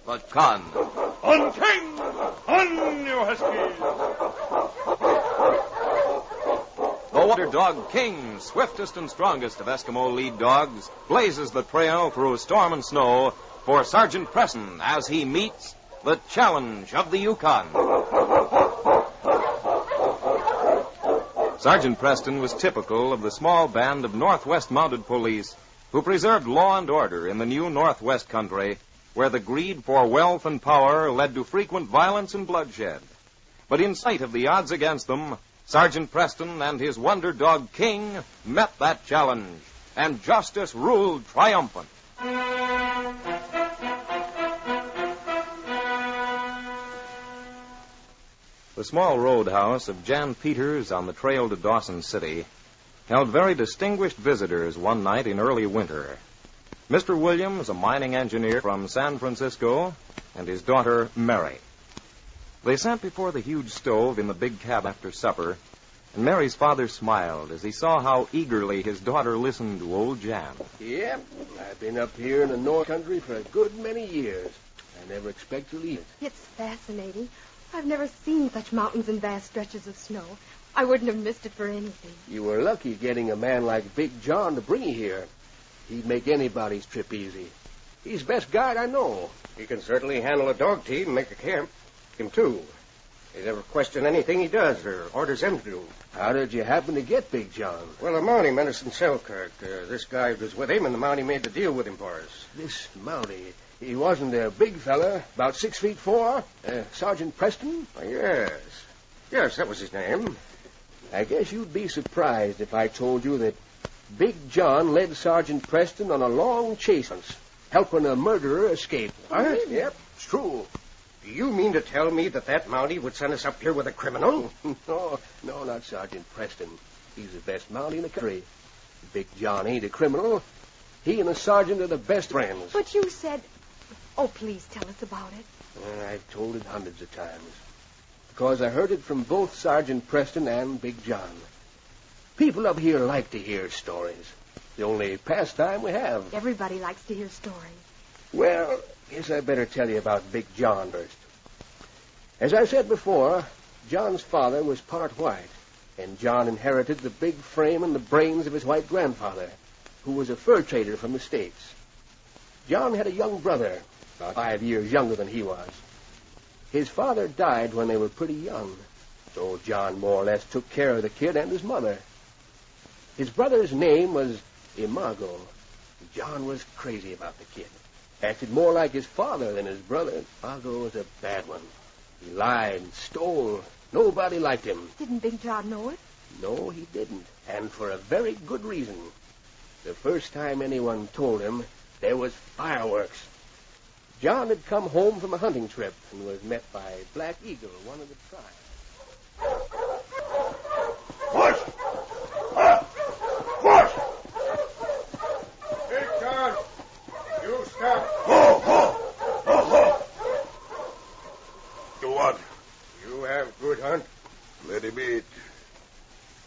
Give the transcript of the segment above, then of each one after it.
the Gun. On King! On, you huskies! The Wonder Dog King, swiftest and strongest of Eskimo lead dogs, blazes the trail through storm and snow for Sergeant Preston as he meets the challenge of the Yukon. Sergeant Preston was typical of the small band of Northwest Mounted Police who preserved law and order in the new Northwest country, where the greed for wealth and power led to frequent violence and bloodshed. But in sight of the odds against them, Sergeant Preston and his Wonder Dog King met that challenge, and justice ruled triumphant. The small roadhouse of Jan Peters on the trail to Dawson City held very distinguished visitors one night in early winter. Mr. Williams, a mining engineer from San Francisco, and his daughter, Mary. They sat before the huge stove in the big cabin after supper, and Mary's father smiled as he saw how eagerly his daughter listened to old Jan. Yep, I've been up here in the North Country for a good many years. I never expect to leave it. It's fascinating. I've never seen such mountains and vast stretches of snow. I wouldn't have missed it for anything. You were lucky getting a man like Big John to bring you here. He'd make anybody's trip easy. He's the best guide I know. He can certainly handle a dog team and make a camp. Him, too. They never question anything he does or orders him to do. How did you happen to get Big John? Well, a Mountie met us in Selkirk. This guy was with him, and the Mountie made the deal with him for us. This Mountie, he wasn't a big fella, about 6'4", Sergeant Preston? Oh, yes. Yes, that was his name. I guess you'd be surprised if I told you that Big John led Sergeant Preston on a long chase, helping a murderer escape. What? Yep, it's true. Do you mean to tell me that Mountie would send us up here with a criminal? No, not Sergeant Preston. He's the best Mountie in the country. Big John ain't a criminal. He and the sergeant are the best friends. But you said... Oh, please tell us about it. I've told it hundreds of times. Because I heard it from both Sergeant Preston and Big John. People up here like to hear stories. The only pastime we have. Everybody likes to hear stories. Well, guess I better tell you about Big John first. As I said before, John's father was part white, and John inherited the big frame and the brains of his white grandfather, who was a fur trader from the States. John had a young brother, about 5 years younger than he was. His father died when they were pretty young, so John more or less took care of the kid and his mother. His brother's name was Imago. John was crazy about the kid. Acted more like his father than his brother. Imago was a bad one. He lied and stole. Nobody liked him. Didn't Big John know it? No, he didn't, and for a very good reason. The first time anyone told him, there was fireworks. John had come home from a hunting trip and was met by Black Eagle, one of the tribe. Push! Push! Big John, you stop. Do what? You have good hunt. Let him eat.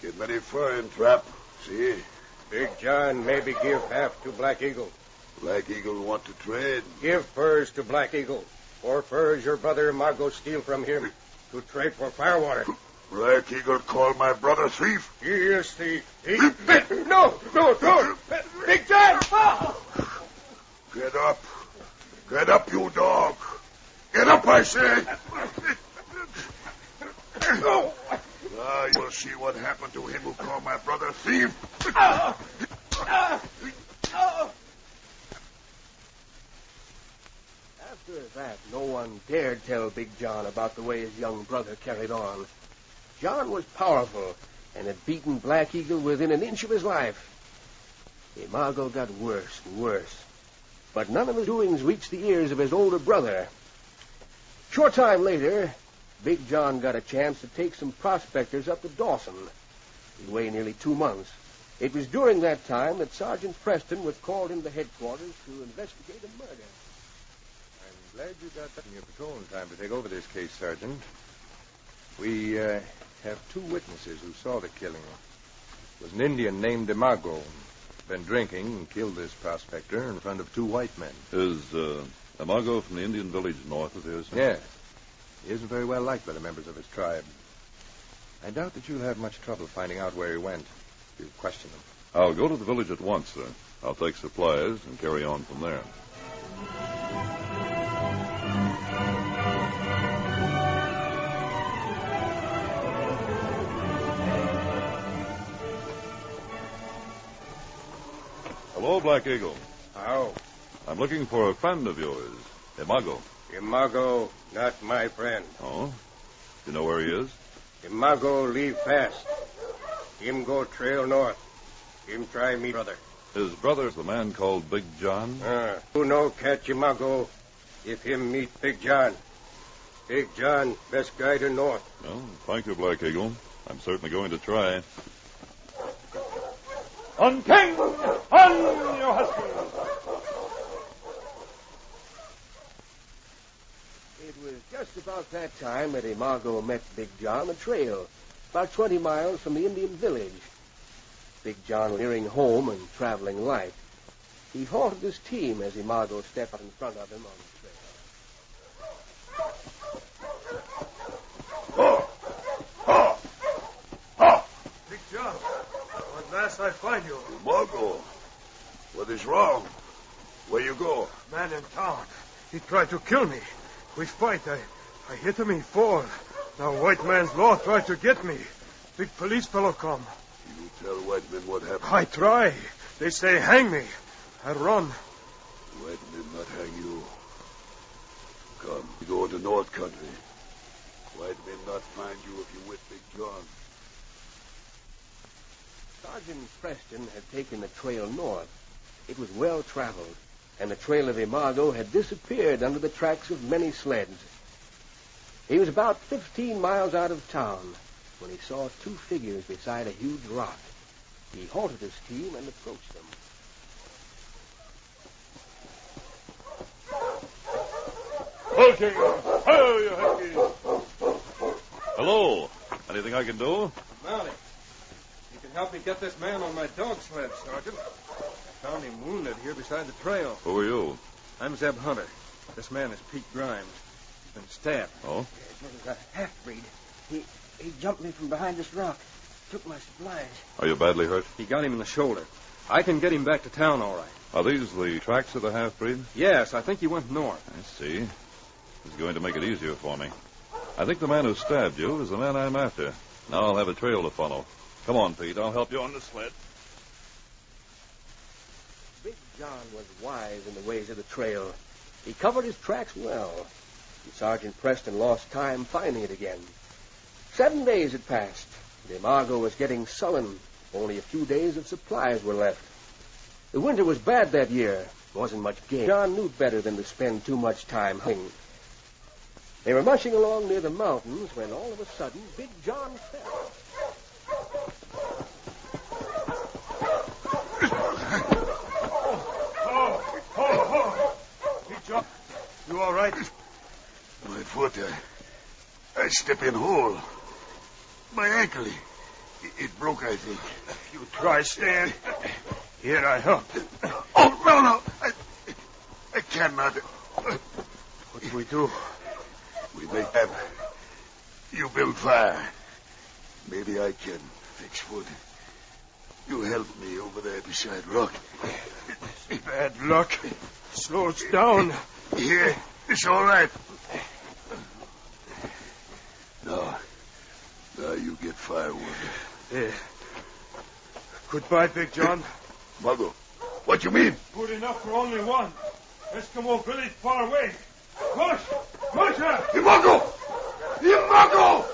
Get many fur in trap. See? Big John maybe give half to Black Eagle. Black Eagle want to trade. Give furs to Black Eagle. 4 furs your brother Imago steal from him to trade for firewater. Black Eagle call my brother thief. He is thief. No, don't. Big John! Get up. Get up, you dog. Get up, I say. Now you'll see what happened to him who called my brother thief. After that, no one dared tell Big John about the way his young brother carried on. John was powerful and had beaten Black Eagle within an inch of his life. Imago got worse and worse, but none of his doings reached the ears of his older brother. Short time later, Big John got a chance to take some prospectors up to Dawson. He'd away nearly 2 months. It was during that time that Sergeant Preston was called into headquarters to investigate a murder. I'm glad you got that in your patrol in time to take over this case, Sergeant. We have 2 witnesses who saw the killing. It was an Indian named Imago. Been drinking and killed this prospector in front of 2 white men. Is Imago from the Indian village north of here, sir? Yes. He isn't very well liked by the members of his tribe. I doubt that you'll have much trouble finding out where he went if you question him. I'll go to the village at once, sir. I'll take supplies and carry on from there. Hello, Black Eagle. How? I'm looking for a friend of yours, Imago. Imago, not my friend. Oh? You know where he is? Imago leave fast. Him go trail north. Him try me brother. His brother's the man called Big John? Who no catch Imago if him meet Big John. Big John, best guide to north. Well, thank you, Black Eagle. I'm certainly going to try. On King! On, you huskies! It was just about that time that Imago met Big John on the trail, about 20 miles from the Indian village. Big John was nearing home and traveling light. He halted his team as Imago stepped out in front of him on the trail. Oh! Oh! Oh! Big John, at last I find you. Imago, what is wrong? Where you go? Man in town. He tried to kill me. We fight. I hit him, he fall. Now white man's law tried to get me. Big police fellow come. You tell white men what happened. I try. They say hang me. I run. White men not hang you. Come, you go to North Country. White men not find you if you with Big John. Sergeant Preston had taken the trail north. It was well traveled, and the trail of Imago had disappeared under the tracks of many sleds. He was about 15 miles out of town when he saw two figures beside a huge rock. He halted his team and approached them. Okay. Hello, you huskies. Hello. Anything I can do? Mounty, you can help me get this man on my dog sled, Sergeant. I found him wounded here beside the trail. Who are you? I'm Zeb Hunter. This man is Pete Grimes. He's been stabbed. Oh? It was a half-breed. He jumped me from behind this rock. Took my supplies. Are you badly hurt? He got him in the shoulder. I can get him back to town all right. Are these the tracks of the half-breed? Yes, I think he went north. I see. This is going to make it easier for me. I think the man who stabbed you is the man I'm after. Now I'll have a trail to follow. Come on, Pete. I'll help you on the sled. Big John was wise in the ways of the trail. He covered his tracks well. And Sergeant Preston lost time finding it again. 7 days had passed. And Imago was getting sullen. Only a few days of supplies were left. The winter was bad that year. There wasn't much game. John knew better than to spend too much time hunting. They were mushing along near the mountains when all of a sudden Big John fell. Big John, you all right? My foot, I step in hole. My ankle, it broke, I think. You try stand. Here I help. Oh, no. I cannot. What do we do? We make have. You build fire. Maybe I can fix food. You help me over there beside rock. Bad luck. Slow us down. Here, it's all right. Now you get firewood. Yeah. Goodbye, Big John. Muggle, what you mean? Good enough for only one. Eskimo village far away. Push! Push her! Imago! Imago!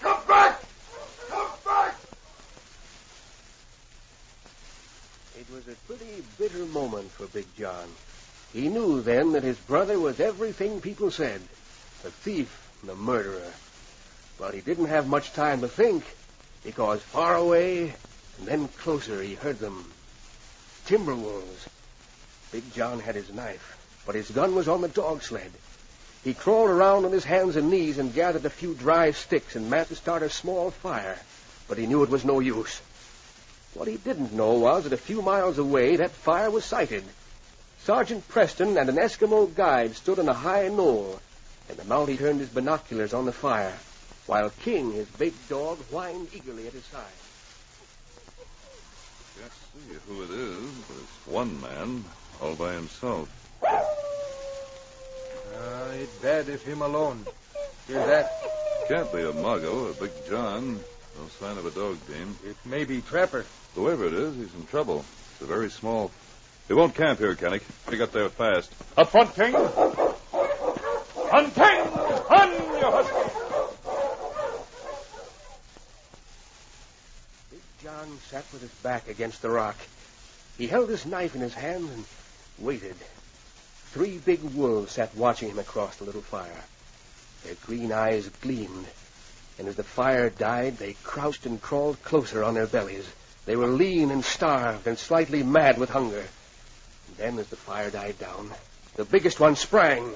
Come back! Come back! It was a pretty bitter moment for Big John. He knew then that his brother was everything people said. A thief and a murderer. But he didn't have much time to think, because far away and then closer he heard them. Timber wolves. Big John had his knife, but his gun was on the dog sled. He crawled around on his hands and knees and gathered a few dry sticks and managed to start a small fire, but he knew it was no use. What he didn't know was that a few miles away that fire was sighted. Sergeant Preston and an Eskimo guide stood on a high knoll, and the Mountie turned his binoculars on the fire, while King, his big dog, whined eagerly at his side. Can't see who it is, but it's one man, all by himself. It's bad if him alone. Hear that? Can't be a Mago or Big John. No sign of a dog team. It may be Trapper. Whoever it is, he's in trouble. It's a very small... He won't camp here, Kennick. We got there fast. Up front, King. On, King! On, you husky! Big John sat with his back against the rock. He held his knife in his hand and waited. 3 big wolves sat watching him across the little fire. Their green eyes gleamed, and as the fire died, they crouched and crawled closer on their bellies. They were lean and starved and slightly mad with hunger. And then, as the fire died down, the biggest one sprang.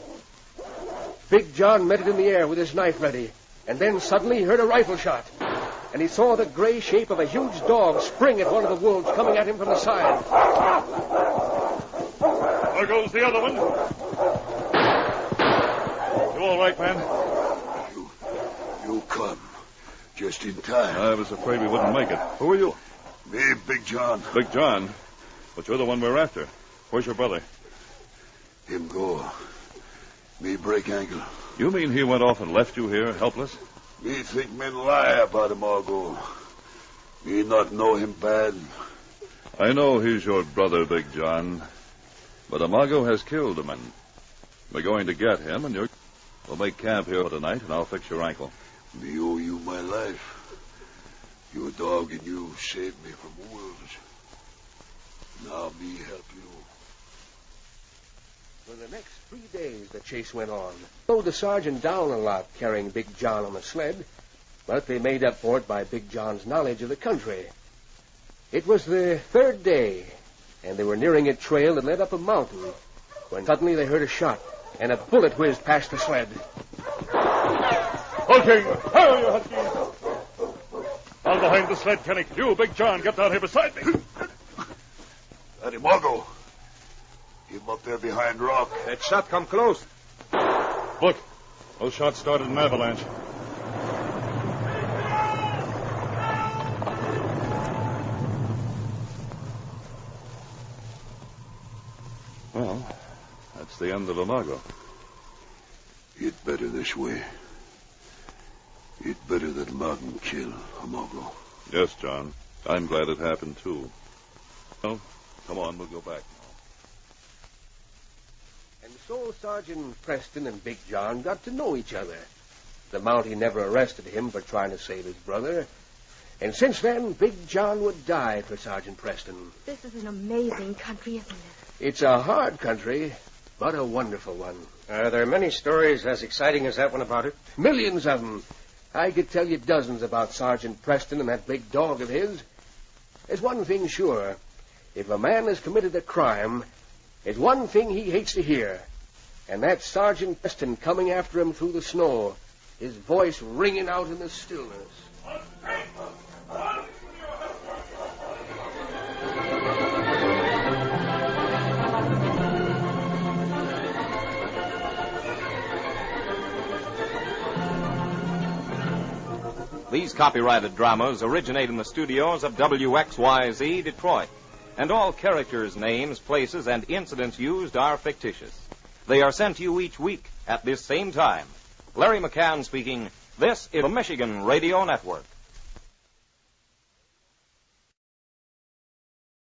Big John met it in the air with his knife ready, and then suddenly he heard a rifle shot, and he saw the gray shape of a huge dog spring at one of the wolves coming at him from the side. There goes the other one. You all right, man? You come. Just in time. I was afraid we wouldn't make it. Who are you? Me, Big John. Big John? But you're the one we're after. Where's your brother? Him go. Me break ankle. You mean he went off and left you here, helpless? Me think men lie about him all go. Me not know him bad. I know he's your brother, Big John. But Amago has killed a man. We're going to get him, and we'll make camp here tonight, and I'll fix your ankle. Me owe you my life. Your dog and you saved me from wolves. Now me help you. For the next 3 days, the chase went on. Slowed the sergeant down a lot, carrying Big John on the sled, but they made up for it by Big John's knowledge of the country. It was the 3rd day, and they were nearing a trail that led up a mountain, when suddenly they heard a shot, and a bullet whizzed past the sled. Halting! Hurry, you huskies! All behind the sled, Kennick. You, Big John, get down here beside me. That him Mago. Him up there behind rock. That shot come close. Look, those shots started an avalanche. Well, that's the end of Amago. It better this way. It better that Martin kill Amago. Yes, John. I'm glad it happened, too. Well, come on, we'll go back now. And so Sergeant Preston and Big John got to know each other. The Mountie never arrested him for trying to save his brother. And since then, Big John would die for Sergeant Preston. This is an amazing country, isn't it? It's a hard country, but a wonderful one. There are many stories as exciting as that one about it. Millions of them. I could tell you dozens about Sergeant Preston and that big dog of his. There's one thing sure. If a man has committed a crime, there's one thing he hates to hear. And that's Sergeant Preston coming after him through the snow, his voice ringing out in the stillness. These copyrighted dramas originate in the studios of WXYZ Detroit, and all characters, names, places, and incidents used are fictitious. They are sent to you each week at this same time. Larry McCann speaking. This is the Michigan Radio Network.